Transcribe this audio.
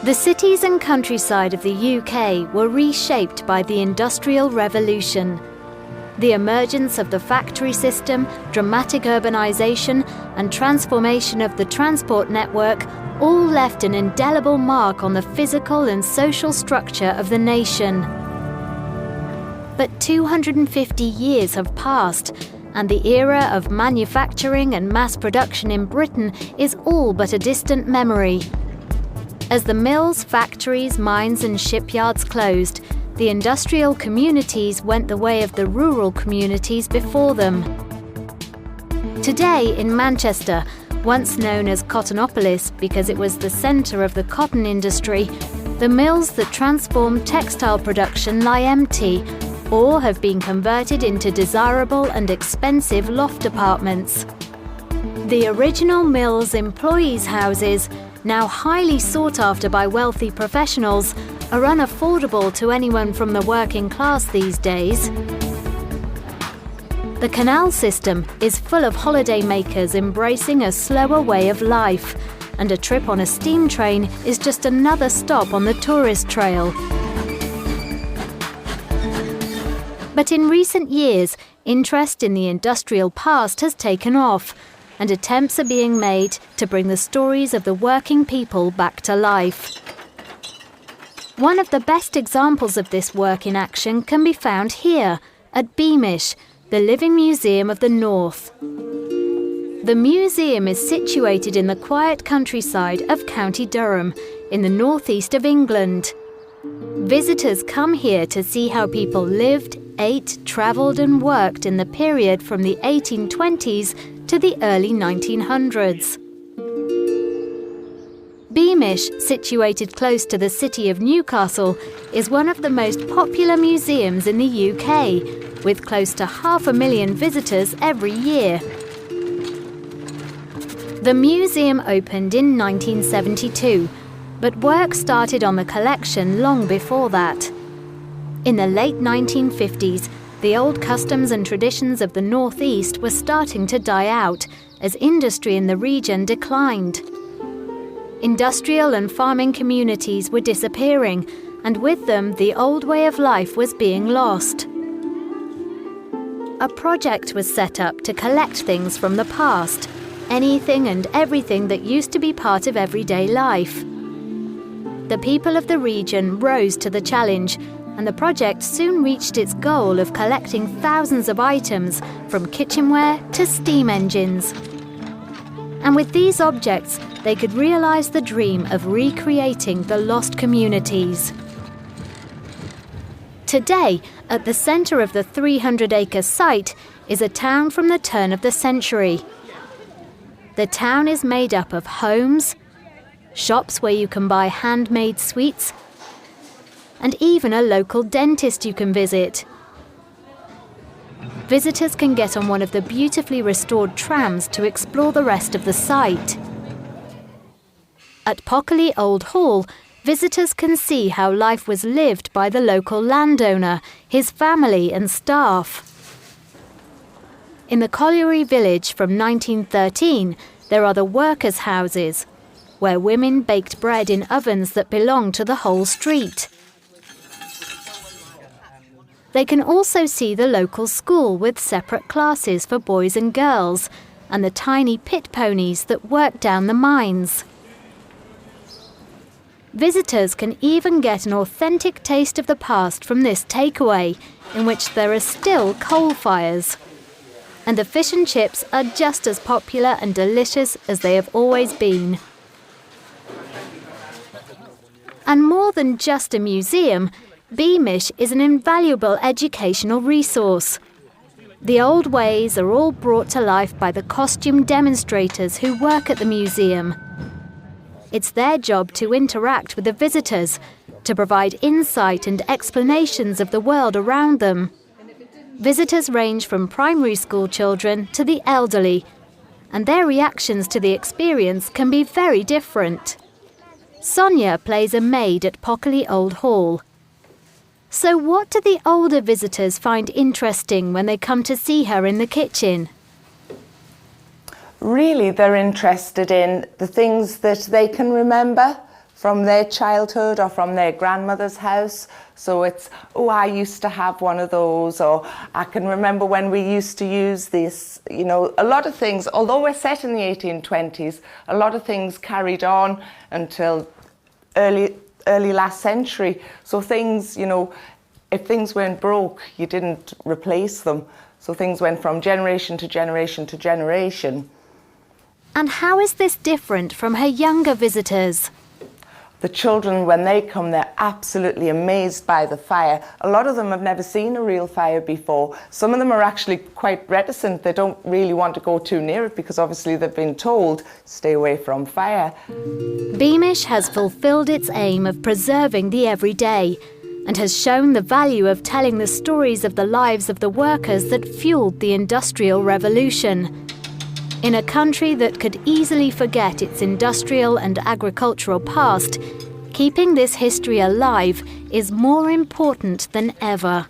The cities and countryside of the UK were reshaped by the Industrial Revolution. The emergence of the factory system, dramatic urbanisation and transformation of the transport network all left an indelible mark on the physical and social structure of the nation. But 250 years have passed, and the era of manufacturing and mass production in Britain is all but a distant memory. As the mills, factories, mines and shipyards closed, the industrial communities went the way of the rural communities before them. Today in Manchester, once known as Cottonopolis because it was the centre of the cotton industry, the mills that transformed textile production lie empty or have been converted into desirable and expensive loft apartments. The original mills' employees' houses, now highly sought after by wealthy professionals, are unaffordable to anyone from the working class these days. The canal system is full of holidaymakers embracing a slower way of life, and a trip on a steam train is just another stop on the tourist trail. But in recent years, interest in the industrial past has taken off, and attempts are being made to bring the stories of the working people back to life. One of the best examples of this work in action can be found here, at Beamish, the Living Museum of the North. The museum is situated in the quiet countryside of County Durham, in the northeast of England. Visitors come here to see how people lived, ate, travelled and worked in the period from the 1820s to the early 1900s. Beamish, situated close to the city of Newcastle, is one of the most popular museums in the UK, with close to 500,000 visitors every year. The museum opened in 1972, but work started on the collection long before that. In the late 1950s, the old customs and traditions of the North East were starting to die out as industry in the region declined. Industrial and farming communities were disappearing, and with them the old way of life was being lost. A project was set up to collect things from the past, anything and everything that used to be part of everyday life. The people of the region rose to the challenge, and the project soon reached its goal of collecting thousands of items from kitchenware to steam engines. And with these objects, they could realise the dream of recreating the lost communities. Today, at the centre of the 300-acre site, is a town from the turn of the century. The town is made up of homes, shops where you can buy handmade sweets, and even a local dentist you can visit. Visitors can get on one of the beautifully restored trams to explore the rest of the site. At Pockley Old Hall, visitors can see how life was lived by the local landowner, his family and staff. In the colliery village from 1913, there are the workers' houses, where women baked bread in ovens that belonged to the whole street. They can also see the local school with separate classes for boys and girls, and the tiny pit ponies that work down the mines. Visitors can even get an authentic taste of the past from this takeaway, in which there are still coal fires. And the fish and chips are just as popular and delicious as they have always been. And more than just a museum, Beamish is an invaluable educational resource. The old ways are all brought to life by the costume demonstrators who work at the museum. It's their job to interact with the visitors, to provide insight and explanations of the world around them. Visitors range from primary school children to the elderly, and their reactions to the experience can be very different. Sonia plays a maid at Pockley Old Hall. So what do the older visitors find interesting when they come to see her in the kitchen? Really, they're interested in the things that they can remember from their childhood or from their grandmother's house. So it's, oh, I used to have one of those, or I can remember when we used to use this. You know, a lot of things, although we're set in the 1820s, a lot of things carried on until early last century. So things, you know, if things weren't broke, you didn't replace them. So things went from generation to generation to generation. And how is this different from her younger visitors? The children, when they come, they're absolutely amazed by the fire. A lot of them have never seen a real fire before. Some of them are actually quite reticent. They don't really want to go too near it because obviously they've been told, stay away from fire. Beamish has fulfilled its aim of preserving the everyday and has shown the value of telling the stories of the lives of the workers that fueled the Industrial Revolution. In a country that could easily forget its industrial and agricultural past, keeping this history alive is more important than ever.